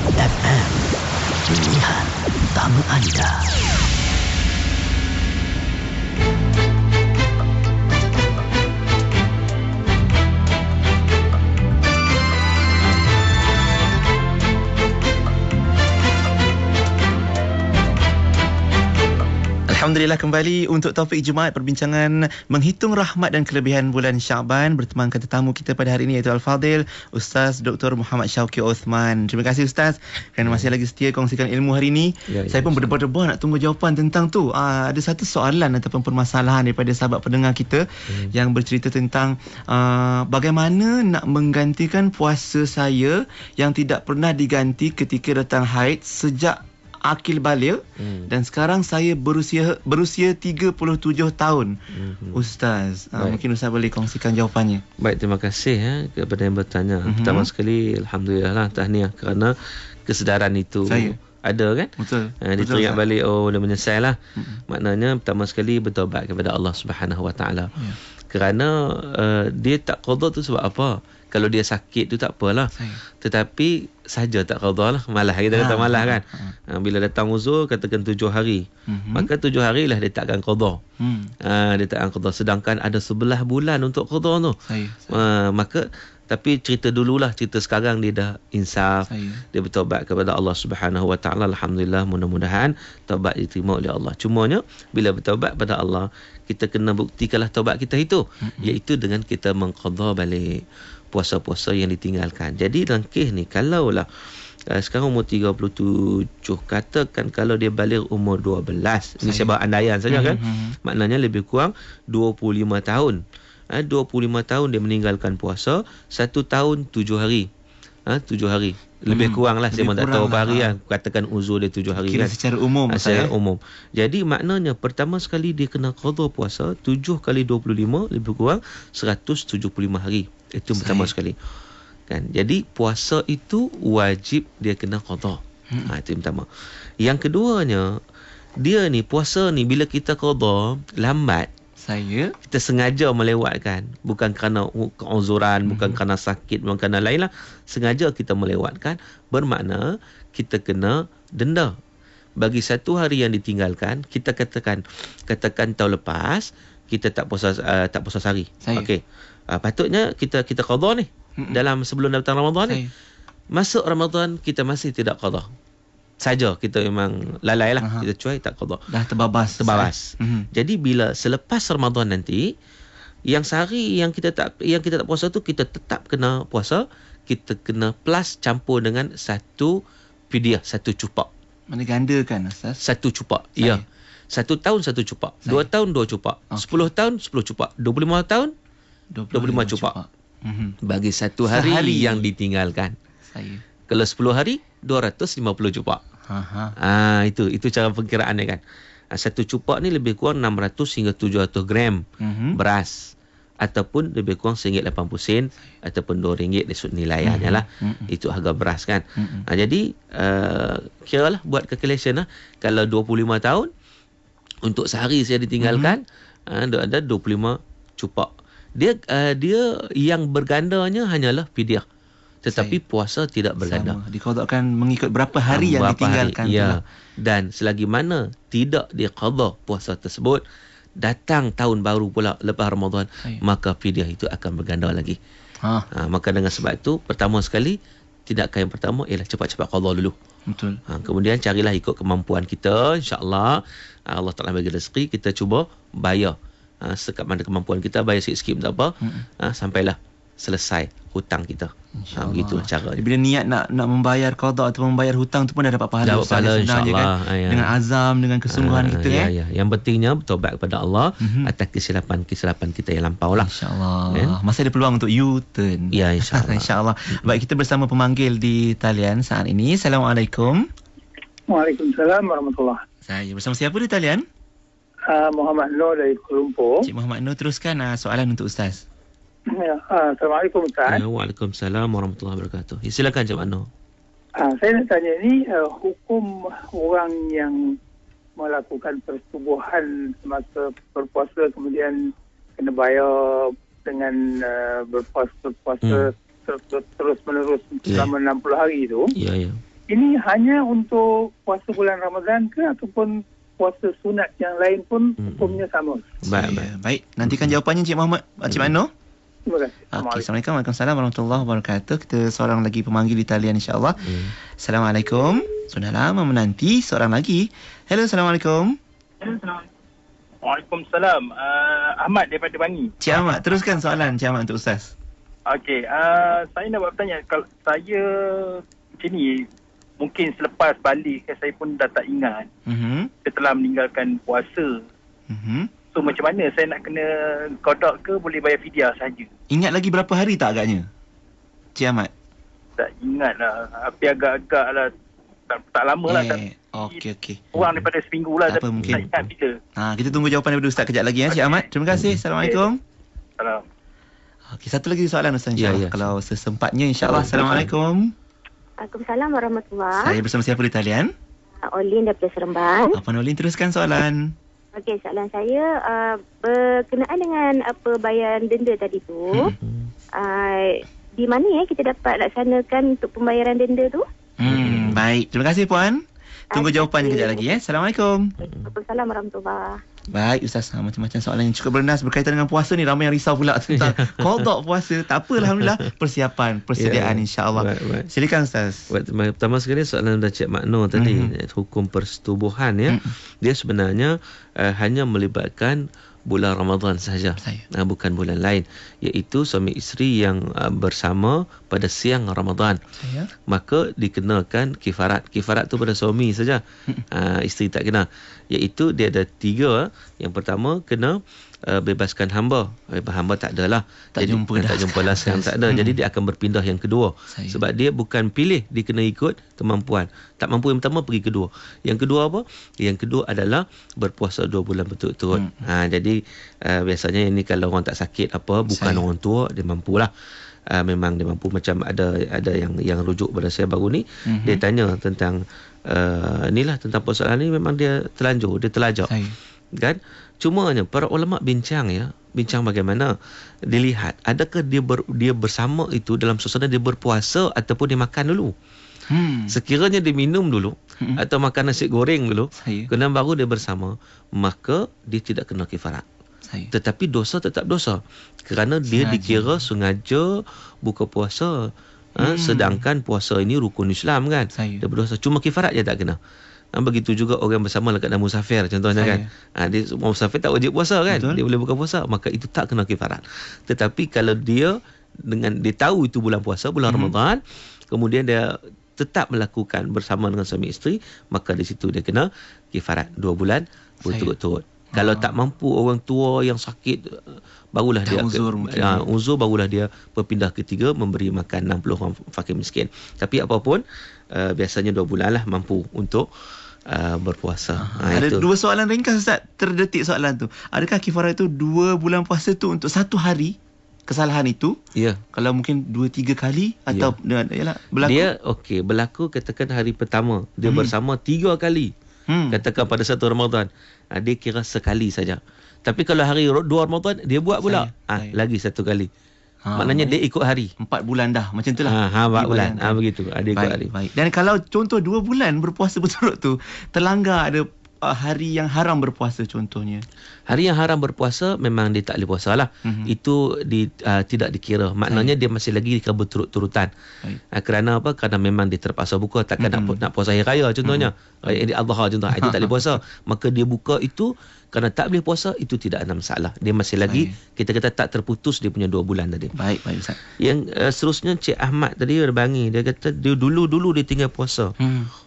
FM, pilihan utama anda. Alhamdulillah, kembali untuk topik Jumaat, perbincangan menghitung rahmat dan kelebihan bulan Syaban, bertemankan tetamu kita pada hari ini iaitu Al-Fadhil Ustaz Dr. Muhammad Syauqi Osman. Terima kasih Ustaz kerana masih lagi setia kongsikan ilmu hari ini. Saya pun berdebar-debar nak tunggu jawapan tentang tu. Ada satu soalan ataupun permasalahan daripada sahabat pendengar kita yang bercerita tentang bagaimana nak menggantikan puasa saya yang tidak pernah diganti ketika datang haid sejak akil baligh dan sekarang saya berusia 37 tahun. Ustaz, mungkin Ustaz boleh kongsikan jawapannya. Baik, terima kasih kepada yang bertanya. Pertama sekali, alhamdulillah lah, tahniah kerana kesedaran itu ada kan. Betul. Dia teringat balik, dia menyesal lah. Maknanya pertama sekali bertaubat kepada Allah Subhanahu Wa Taala. Kerana dia tak qada tu sebab apa? Kalau dia sakit tu tak apalah. Tetapi saja tak qada lah. Malah kita kata malah kan. Bila datang uzur katakan 7 hari. Maka 7 hari lah dia takkan qada. Dia takkan qada. Sedangkan ada 11 bulan untuk qada tu. Maka tapi cerita dululah, cerita sekarang dia dah insaf. Dia bertaubat kepada Allah Subhanahu Wa Taala. Alhamdulillah, mudah-mudahan taubat diterima oleh Allah. Cumanya bila bertaubat pada Allah, kita kena buktikanlah taubat kita itu, iaitu dengan kita mengqada balik puasa-puasa yang ditinggalkan. Jadi langkah ni, kalaulah sekarang umur 37, katakan kalau dia balik umur 12, ini saya buat andaian saja kan, maknanya lebih kurang 25 tahun. 25 tahun dia meninggalkan puasa, 1 tahun 7 hari. 7 hari. Lebih kurang lah, saya pun tak tahu berapa hari kan. Katakan uzur dia 7 hari kira kan. Secara umum. Secara umum. Jadi maknanya pertama sekali dia kena qada puasa 7 kali 25 lebih kurang 175 hari. Itu pertama sekali. Kan. Jadi puasa itu wajib dia kena qada. Itu yang pertama. Yang keduanya, dia ni puasa ni bila kita qada lambat, kita sengaja melewatkan, bukan kerana keuzuran, bukan kerana sakit, bukan kerana lain lah, sengaja kita melewatkan, bermakna kita kena denda. Bagi 1 hari yang ditinggalkan, kita katakan tahun lepas kita tak puasa sehari. Okey. Patutnya kita qada ni dalam sebelum datang Ramadan ni. Masuk Ramadan kita masih tidak qada. Saja kita memang lalai lah, kita cuai tak qada, dah terbabas. Jadi bila selepas Ramadan nanti, yang sehari yang kita tak puasa tu, kita tetap kena puasa, kita kena plus campur dengan 1 fidyah, 1 cupak. Mana gandakan Ustaz? 1 cupak. Ya. 1 tahun 1 cupak, 2 tahun 2 cupak, 10 tahun 10 cupak, 25 tahun 25 cupak. Bagi 1 hari yang ditinggalkan. Kalau 10 hari 250 cupak. Itu cara perkiraan dia kan. 1 cupak ni lebih kurang 600 hingga 700 gram beras, ataupun lebih kurang RM1.80 ataupun RM2 dari sudut nilaiannya lah. Itu harga beras kan. Jadi kiralah buat calculation lah. Kalau 25 tahun untuk sehari saya ditinggalkan, ada 25 cupak. Dia yang bergandanya hanyalah fidyah. Tetapi puasa tidak berganda. Diqadakan mengikut berapa hari yang ditinggalkan. Ya. Dan selagi mana tidak diqada puasa tersebut, datang tahun baru pula lepas Ramadan, maka fidyah itu akan berganda lagi. Maka dengan sebab itu, pertama sekali, tindakan yang pertama ialah cepat-cepat qada dulu. Betul. Kemudian carilah ikut kemampuan kita, insya-Allah Allah Taala bagi rezeki, kita cuba bayar. Sekat mana kemampuan kita, bayar sikit-sikit tak apa, sampailah selesai hutang kita. Begitulah cara dia. Bila niat nak membayar qada atau membayar hutang tu pun dah dapat pahala. Dapat pahala, insya-Allah kan? Dengan azam, dengan kesungguhan kita Yang pentingnya bertaubat kepada Allah atas kesilapan kita yang lampau lah. InsyaAllah. Masih ada peluang untuk U-turn. Ya, insya-Allah. InsyaAllah. Baik, kita bersama pemanggil di talian saat ini. Assalamualaikum. Waalaikumsalam warahmatullahi. Saya bersama siapa di talian? Muhammad Nur dari Kuala Lumpur. Cik Muhammad Nur, teruskan soalan untuk Ustaz. Assalamualaikum Ustaz. Waalaikumsalam warahmatullahi wabarakatuh. Silakan Cik Mano. Saya nak tanya ni, hukum orang yang melakukan persetubuhan semasa berpuasa kemudian kena bayar dengan berpuasa terus menerus selama 60 hari tu. Ya. ini hanya untuk puasa bulan Ramadan ke ataupun puasa sunat yang lain pun hukumnya sama? Baik. Nantikan jawapannya Encik Muhammad, Encik Mano. Terima kasih. Okey, Assalamualaikum. Waalaikumsalam warahmatullahi wabarakatuh. Kita seorang lagi pemanggil di talian insya-Allah. Assalamualaikum. Sudah lama menanti seorang lagi. Hello, Assalamualaikum. Waalaikumsalam. Ahmad daripada Bangi. Cik Ahmad, teruskan soalan Cik Ahmad untuk Ustaz. Okey, saya nak buat bertanya. Kalau saya sini mungkin selepas balik saya pun dah tak ingat. Setelah meninggalkan puasa. So macam mana saya nak kena qada ke boleh bayar fidyah saja? Ingat lagi berapa hari tak agaknya? Cik Ahmad. Tak ingat lah. Tapi agak-agak lah. Tak lama lah. Okey. Kurang daripada seminggu lah. Tak apa, mungkin. Tak ingat bila. Kita tunggu jawapan daripada Ustaz kejap lagi Cik Ahmad. Terima kasih. Assalamualaikum. Salam. Okey, satu lagi soalan Ustaz insya-Allah. Kalau sesempatnya insya-Allah. Assalamualaikum. Waalaikumsalam warahmatullahi. Saya bersama siapa di talian? Olin daripada Seremban. Puan Olin, teruskan soalan. Okey, soalan saya berkenaan dengan bayaran denda tadi tu. Di mana kita dapat laksanakan untuk pembayaran denda tu? Baik, terima kasih Puan. Tunggu jawapannya kejap lagi. Assalamualaikum. Waalaikumsalam warahmatullahi. Baik Ustaz, macam-macam soalan yang cukup bernas berkaitan dengan puasa ni. Ramai yang risau pula tentang qada puasa. Tak apa, Alhamdulillah, persediaan insya-Allah. Silakan Ustaz. Pertama sekali soalan dari Cik Makno tadi, hukum persetubuhan dia sebenarnya hanya melibatkan bulan Ramadan sahaja, bukan bulan lain, iaitu suami isteri yang bersama pada siang Ramadan, maka dikenakan kifarat. Kifarat tu pada suami saja, isteri tak kena, iaitu dia ada 3. Yang pertama kena bebaskan hamba. Hamba tak adalah, tak jumpa lah sekarang, tak ada. Jadi dia akan berpindah yang kedua. Sebab dia bukan pilih, dia kena ikut kemampuan. Tak mampu yang pertama, pergi kedua. Yang kedua apa? Yang kedua adalah berpuasa 2 bulan berturut-turut. Jadi biasanya ini kalau orang tak sakit apa, bukan orang tua, dia mampulah. Memang dia mampu. Macam ada yang rujuk pada saya baru ni, dia tanya tentang inilah, tentang persoalan ni, memang dia terlanjur, dia terlajak. Kan? Cumanya para ulama bincang bagaimana dilihat adakah dia bersama itu dalam suasana dia berpuasa ataupun dia makan dulu. Sekiranya dia minum dulu atau makan nasi goreng dulu, kemudian baru dia bersama, maka dia tidak kena kifarat. Tetapi dosa tetap dosa, kerana dia dikira sengaja buka puasa. Sedangkan puasa ini rukun Islam kan, dia berdosa. Cuma kifarat dia tak kena. Begitu juga orang bersama dekat dalam musafir contohnya kan. Dia musafir tak wajib puasa kan. Betul. Dia boleh buka puasa, maka itu tak kena kifarat. Tetapi kalau dia tahu itu bulan puasa, bulan Ramadan, kemudian dia tetap melakukan bersama dengan suami isteri, maka di situ dia kena kifarat 2 bulan berturut-turut. Kalau tak mampu, orang tua yang sakit, barulah dia uzur, barulah dia berpindah ketiga, memberi makan 60 orang fakir miskin. Tapi apapun, biasanya 2 bulan lah mampu untuk berpuasa. Ada itu 2 soalan ringkas Ustaz, terdetik soalan tu. Adakah kifarat itu 2 bulan puasa tu untuk 1 hari kesalahan itu? Ya. Kalau mungkin 2-3 kali atau berlaku? Dia berlaku katakan hari pertama dia bersama 3 kali. Katakan pada 1 Ramadan, dia kira sekali saja. Tapi kalau hari 2 Ramadan dia buat pula, lagi 1 kali. Maknanya dia ikut hari. 4 bulan dah, macam itulah. 4 bulan. Begitu. Dia ikut hari. Dan kalau contoh 2 bulan berpuasa berturut tu, terlanggar ada hari yang haram berpuasa contohnya. Hari yang haram berpuasa memang dia tak boleh puasa lah. Itu tidak dikira. Maknanya dia masih lagi berturut-turutan. Kerana apa? Kerana memang dia terpaksa buka. Takkan nak puasa hari raya contohnya. Raya Adha contoh. Itu tak boleh puasa. Maka dia buka itu kerana tak boleh puasa, itu tidak ada masalah. Dia masih lagi, kita kata tak terputus dia punya 2 bulan tadi. Baik Ustaz. Yang seterusnya Cik Ahmad tadi dari Bangi, dia kata dia dulu dia tinggal puasa.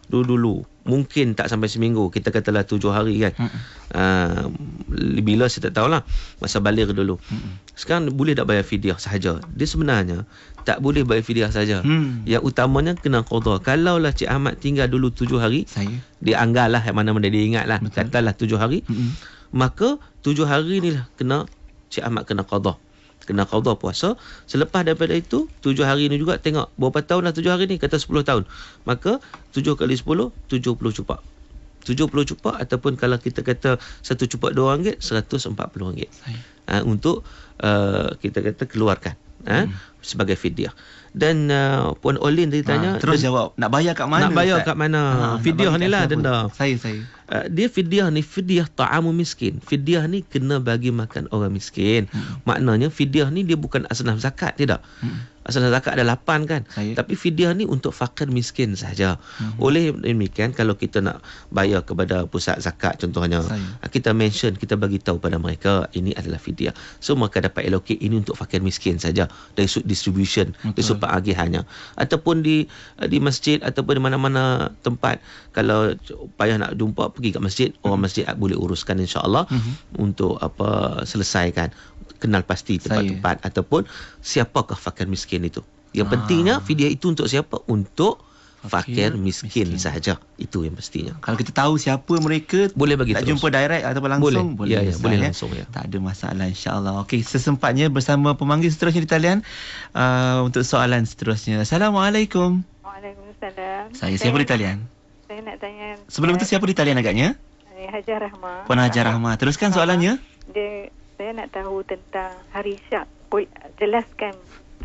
Dulu mungkin tak sampai seminggu, kita katalah 7 hari kan. Bila saya tak tahulah, masa balik dulu. Sekarang boleh tak bayar fidyah sahaja? Dia sebenarnya tak boleh bayar fidyah saja. Yang utamanya kena qada. Kalaulah Cik Ahmad tinggal dulu 7 hari, dia anggarlah mana-mana dia ingatlah, katalah 7 hari, maka 7 hari ni lah Cik Ahmad kena qada. Kena qada puasa. Selepas daripada itu 7 hari ni juga tengok berapa tahun lah 7 hari ni, kata 10 tahun. Maka 7 kali 10 70 cupak. 70 cupak, ataupun kalau kita kata 1 cupak RM2, RM140. Untuk kita kata keluarkan. sebagai fidyah. Dan Puan Olin tadi tanya, terus jawab nak bayar kat mana? Nak bayar Ustaz? kat mana? Fidyah ni lah denda. Saya. Dia fidyah ni fidyah ta'amu miskin. Fidyah ni kena bagi makan orang miskin. Maknanya fidyah ni dia bukan asnaf zakat, tidak. Asnaf zakat ada 8 kan. Tapi fidyah ni untuk fakir miskin saja. Oleh demikian kalau kita nak bayar kepada pusat zakat contohnya, kita mention, kita bagi tahu pada mereka ini adalah fidyah. So mereka dapat allocate ini untuk fakir miskin saja dari sudut distribution, dari sudut pengagihannya. Ataupun di masjid ataupun di mana-mana tempat, kalau payah nak jumpa, pergi kat masjid, orang masjid boleh uruskan insya-Allah untuk selesaikan, kenal pasti tempat-tempat ataupun siapakah fakir miskin itu. Yang pentingnya fidyah itu untuk siapa? Untuk fakir miskin sahaja. Itu yang pastinya. Kalau kita tahu siapa mereka, boleh bagi tak terus. jumpa direct ataupun langsung, boleh. Boleh langsung ya. Tak ada masalah insya-Allah. Okey, sesempatnya bersama pemanggil seterusnya di talian untuk soalan seterusnya. Assalamualaikum. Waalaikumsalam. Siapa di talian? Saya nak tanya. Sebelum tu siapa di talian agaknya? Hajar Rahma. Puan Hajar Rahma. Teruskan soalannya. Saya nak tahu tentang hari Syak. Jelaskan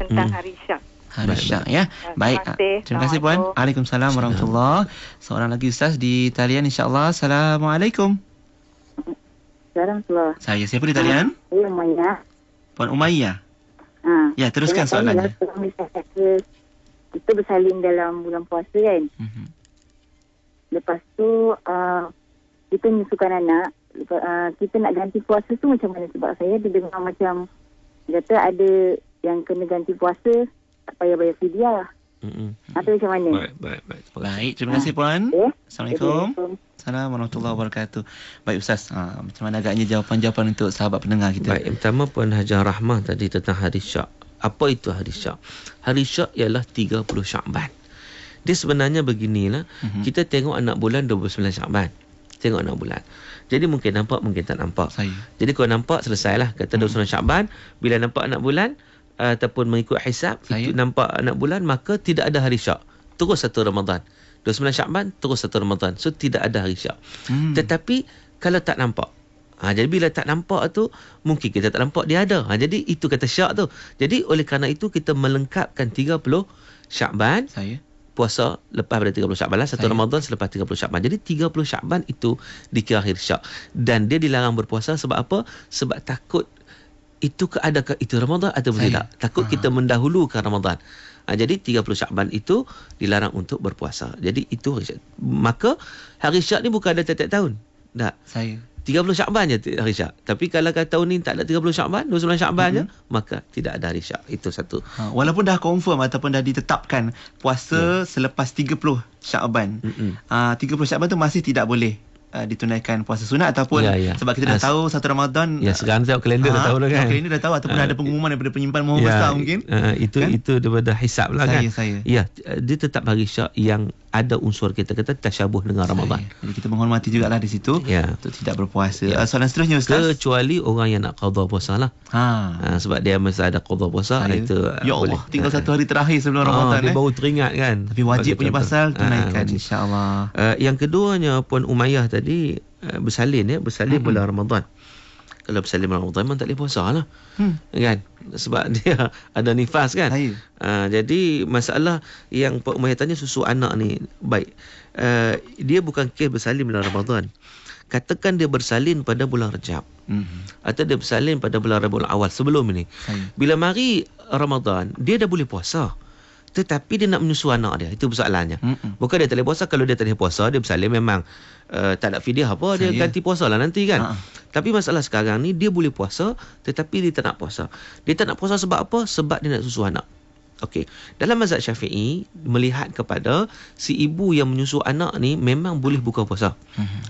tentang hari Syak. Hari Syak ya. Baik. Terima kasih Puan. Waalaikumsalam warahmatullahi. Seorang lagi Ustaz di talian insya-Allah. Assalamualaikum. Assalamualaikum. Saya siapa di talian? Saya Umayyah. Puan Umayyah. Ya, teruskan soalannya. Kita bersalin dalam bulan puasa kan. Lepas tu kita menyusukan anak. Kita nak ganti puasa tu macam mana? Sebab saya dengar macam kata ada yang kena ganti puasa tak payah bayar fidyah. Atau macam mana? Baik, terima kasih Puan. Assalamualaikum. Assalamualaikum warahmatullahi wabarakatuh. Baik Ustaz, macam mana agaknya jawapan-jawapan untuk sahabat pendengar kita? Baik, yang pertama Puan Hajar Rahmah tadi tentang hari Syak. Apa itu hari Syak? Hari Syak ialah 30 Syakban. Dia sebenarnya beginilah, kita tengok anak bulan 29 Syakban. Tengok anak bulan. Jadi mungkin nampak, mungkin tak nampak. Jadi kalau nampak, selesailah. Kata 29 Syakban, bila nampak anak bulan ataupun mengikut hisab, itu nampak anak bulan, maka tidak ada hari Syak. Terus satu Ramadan. 29 Syakban, terus satu Ramadan. So tidak ada hari Syak. Tetapi kalau tak nampak, jadi bila tak nampak tu, mungkin kita tak nampak dia ada. Jadi itu kata Syak tu. Jadi oleh kerana itu kita melengkapkan 30 Syakban. Puasa lepas pada 30 Syakban lah, satu Ramadan selepas 30 Syakban. Jadi 30 Syakban itu dikira akhir Syak. Dan dia dilarang berpuasa sebab apa? Sebab takut itu adakah itu Ramadan atau tidak. Takut kita mendahulukan Ramadan. Jadi 30 Syakban itu dilarang untuk berpuasa. Jadi itu hari Syak. Maka hari Syak ni bukan ada tiap-tiap tahun. Tak. 30 Syakban je hari Syak. Tapi kalau kata tahun ni tak ada 30 Syakban, 29 Syakban je, maka tidak ada hari Syak. Itu satu. Walaupun dah confirm ataupun dah ditetapkan puasa selepas 30 Syakban. 30 Syakban tu masih tidak boleh ditunaikan puasa sunat ataupun sebab kita dah tahu satu Ramadan. Ya, sekarang tengok kalender dah tahu dah kan. Kalender dah tahu ataupun ada pengumuman daripada penyimpan mohon besar mungkin. Itu daripada hisab lah kan. Ya, dia tetap hari Syak yang ada unsur kita kata tasyabuh dengan Ramadan. Jadi kita menghormati jugalah di situ untuk tidak berpuasa. Soalan seterusnya Ustaz. Kecuali orang yang nak qada puasa lah. Sebab dia mesti ada qada puasa itu. Ya Allah, tinggal satu hari terakhir sebelum Ramadan. Dia baru teringat kan. Tapi wajib punya pasal tunaikan insya-Allah. Yang keduanya Puan Umayyah tadi bersalin bulan Ramadan. Kalau bersalin bulan Ramadan memang tak boleh puasa lah. Kan? Sebab dia ada nifas kan. Jadi masalah yang Pak Umayyah tanya susu anak ni baik. Dia bukan kes bersalin bulan Ramadan. Katakan dia bersalin pada bulan Rejab. Atau dia bersalin pada bulan Rabiul Awal sebelum ini. Bila mari Ramadan, dia dah boleh puasa. Tetapi dia nak menyusu anak dia. Itu persoalannya. Bukan dia tak boleh puasa. Kalau dia tak boleh puasa, dia bersalin memang tak ada fidyah apa, dia ganti puasa lah nanti kan. Tapi masalah sekarang ni, dia boleh puasa tetapi dia tak nak puasa. Dia tak nak puasa sebab apa? Sebab dia nak susu anak. Okey. Dalam mazhab Syafi'i, melihat kepada si ibu yang menyusu anak ni memang boleh buka puasa.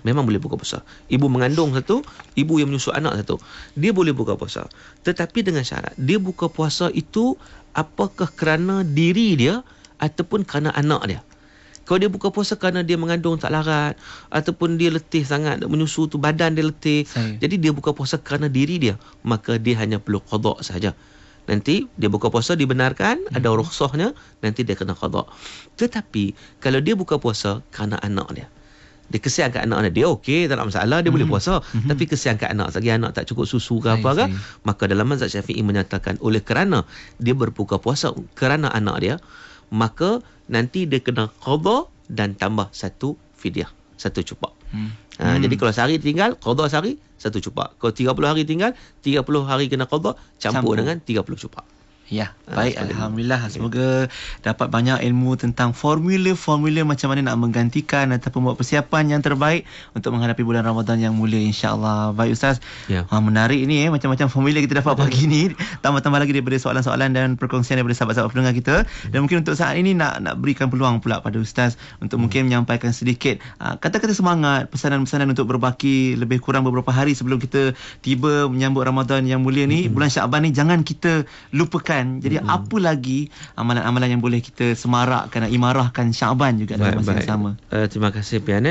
Memang boleh buka puasa. Ibu mengandung satu, ibu yang menyusu anak satu. Dia boleh buka puasa. Tetapi dengan syarat, dia buka puasa itu apakah kerana diri dia ataupun kerana anak dia. Kalau dia buka puasa kerana dia mengandung tak larat ataupun dia letih sangat menyusu tu, badan dia letih, jadi dia buka puasa kerana diri dia, maka dia hanya perlu qada saja. Nanti dia buka puasa dibenarkan, ada rukhsahnya, nanti dia kena qada. Tetapi kalau dia buka puasa kerana anak dia, Dia kesian kat anak dia, okey, tak ada masalah, dia boleh puasa. Tapi kesian kat anak, selagi anak tak cukup susu ke apa ke, maka dalam mazhab Syafi'i menyatakan oleh kerana dia berbuka puasa kerana anak dia, maka nanti dia kena qada dan tambah satu fidyah, satu cupak. Jadi kalau sehari tinggal, qada sehari, satu cupak. Kalau 30 hari tinggal, 30 hari kena qada, campur dengan 30 cupak. Ya, baik. Alhamdulillah. Semoga dapat banyak ilmu tentang formula-formula macam mana nak menggantikan ataupun buat persiapan yang terbaik untuk menghadapi bulan Ramadan yang mulia, insya-Allah. Baik Ustaz. Ya. Menarik ni macam-macam formula kita dapat pagi ni. Tambah-tambah lagi daripada soalan-soalan dan perkongsian daripada sahabat-sahabat pendengar kita. Dan mungkin untuk saat ini nak berikan peluang pula pada Ustaz untuk mungkin menyampaikan sedikit kata-kata semangat, pesanan-pesanan untuk berbaki lebih kurang beberapa hari sebelum kita tiba menyambut Ramadan yang mulia ni. Bulan Syaban ni jangan kita lupakan. Jadi apa lagi amalan-amalan yang boleh kita semarakkan dan imarahkan Syaban juga dalam masa yang sama. Terima kasih Pian.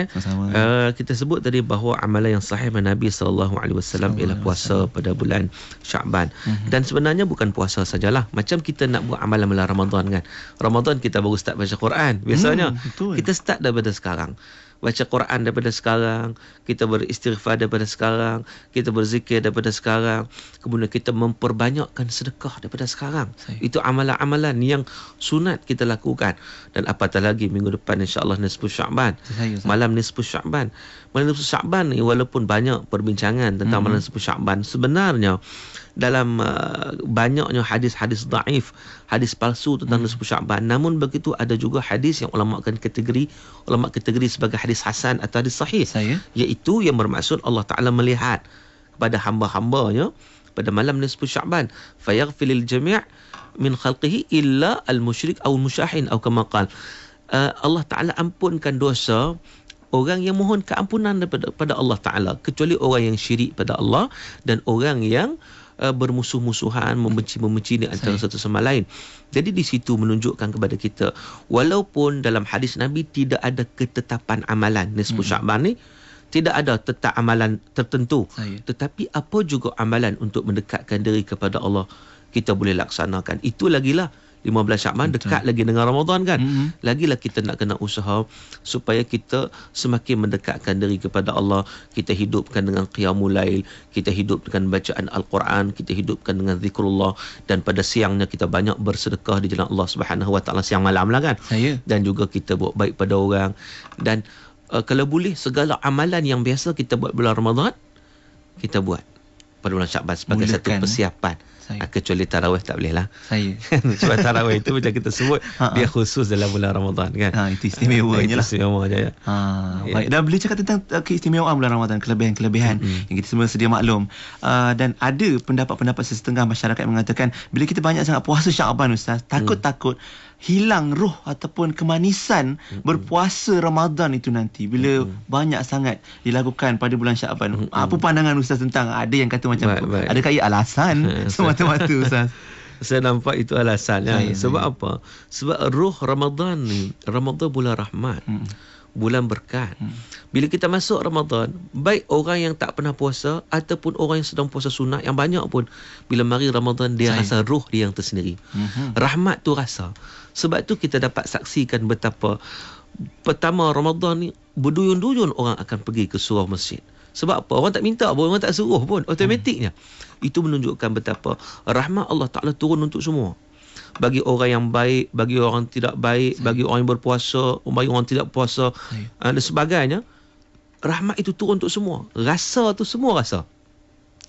Kita sebut tadi bahawa amalan yang sahih Nabi SAW ialah puasa pada bulan Syaban. Dan sebenarnya bukan puasa sajalah. Macam kita nak buat amalan bulan Ramadan kan. Ramadan kita baru start baca Quran. Biasanya kita start daripada sekarang. Baca Quran daripada sekarang, kita beristighfar daripada sekarang, kita berzikir daripada sekarang, kemudian kita memperbanyakkan sedekah daripada sekarang. Itu amalan-amalan yang sunat kita lakukan. Dan apatah lagi minggu depan insya-Allah nisfu Syaban. Malam nisfu Syaban. Malam nisfu Syaban ni walaupun banyak perbincangan tentang malam nisfu Syaban, sebenarnya dalam banyaknya hadis-hadis dhaif, hadis palsu tentang nisfu Syaban. Namun begitu ada juga hadis yang ulama kategori sebagai hadis hasan atau hadis sahih, iaitu yang bermaksud Allah Taala melihat kepada hamba-hambanya pada malam nisfu Syaban, fayaghfirul jami' min khalqihi illa al-musyrik aw al-musyahin atau kama qala. Allah Taala ampunkan dosa orang yang mohon keampunan daripada Allah Taala, kecuali orang yang syirik pada Allah dan orang yang bermusuh-musuhan, membenci-membenci di antara satu sama lain. Jadi di situ menunjukkan kepada kita, walaupun dalam hadis Nabi tidak ada ketetapan amalan nisfu Syaban ni, tidak ada tetap amalan tertentu, tetapi apa juga amalan untuk mendekatkan diri kepada Allah kita boleh laksanakan. Itu lagilah 15 Syaban dekat lagi dengan Ramadan kan. Lagilah kita nak kena usaha supaya kita semakin mendekatkan diri kepada Allah. Kita hidupkan dengan qiyamul lail, kita hidup dengan bacaan Al-Quran, kita hidupkan dengan zikrullah, dan pada siangnya kita banyak bersedekah di jalan Allah Subhanahu Wa Taala siang malam lah kan. Dan juga kita buat baik pada orang. Dan kalau boleh segala amalan yang biasa kita buat bulan Ramadan, kita buat pada bulan Syaban sebagai satu persiapan. Kecuali tarawih tak boleh lah. Sebab tarawih itu macam kita sebut dia khusus dalam bulan Ramadan kan. Itu istimewanya lah. Istimewanya ya. Baik. Dan boleh cakap tentang keistimewaan bulan Ramadan, kelebihan-kelebihan yang kita semua sedia maklum. Dan ada pendapat-pendapat setengah masyarakat yang mengatakan bila kita banyak sangat puasa Syaban Ustaz, takut-takut hilang roh ataupun kemanisan berpuasa Ramadan itu nanti bila banyak sangat dilakukan pada bulan Syaban. Apa pandangan Ustaz tentang ada yang kata macam tu? Adakah ia alasan semata-mata Ustaz? Saya nampak itu alasannya. Sebab apa? Sebab roh Ramadan ni, Ramadan bulan rahmat, bulan berkat. Bila kita masuk Ramadan, baik orang yang tak pernah puasa ataupun orang yang sedang puasa sunat yang banyak pun, bila mari Ramadan dia rasa roh dia yang tersendiri. Rahmat tu rasa. Sebab tu kita dapat saksikan betapa pertama Ramadan ni berduyun-duyun orang akan pergi ke surau masjid. Sebab apa? Orang tak minta pun, orang tak suruh pun, automatiknya. Itu menunjukkan betapa rahmat Allah Ta'ala turun untuk semua. Bagi orang yang baik, bagi orang tidak baik, bagi orang yang berpuasa, bagi orang tidak puasa dan sebagainya. Rahmat itu turun untuk semua. Rasa tu semua rasa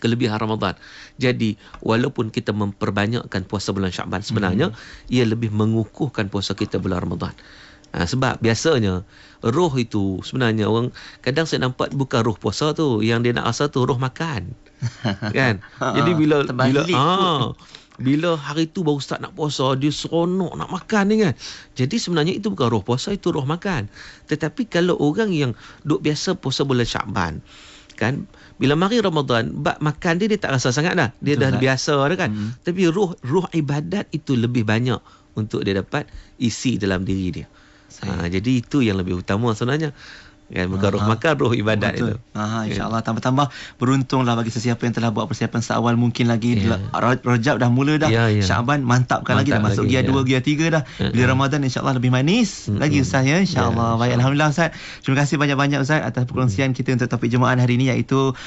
kelebihan Ramadan. Jadi walaupun kita memperbanyakkan puasa bulan Syaban, sebenarnya ia lebih mengukuhkan puasa kita bulan Ramadan. Sebab biasanya roh itu sebenarnya orang kadang saya nampak bukan roh puasa tu, yang dia nak rasa tu roh makan. Kan? Jadi bila hari tu baru start nak puasa, dia seronok nak makan ni kan. Jadi sebenarnya itu bukan roh puasa, itu roh makan. Tetapi kalau orang yang duk biasa puasa bulan Syaban kan, bila mari Ramadan, bab makan dia tak rasa sangat dah. Dia dah biasa dah kan. Tapi roh ibadat itu lebih banyak untuk dia dapat isi dalam diri dia. Jadi itu yang lebih utama sebenarnya. kan, bukan roh makan, roh ibadat. Betul. Itu InsyaAllah tambah-tambah beruntunglah bagi sesiapa yang telah buat persiapan seawal. Mungkin lagi Rajab dah mula dah, Syaban mantapkan lagi, dah masuk gear 2, gear 3 dah. Bila Ramadan insyaAllah lebih manis lagi Ustaz ya, insyaAllah. Baik, Alhamdulillah Ustaz, terima kasih banyak-banyak Ustaz atas perkongsian kita untuk topik jemaah hari ini, iaitu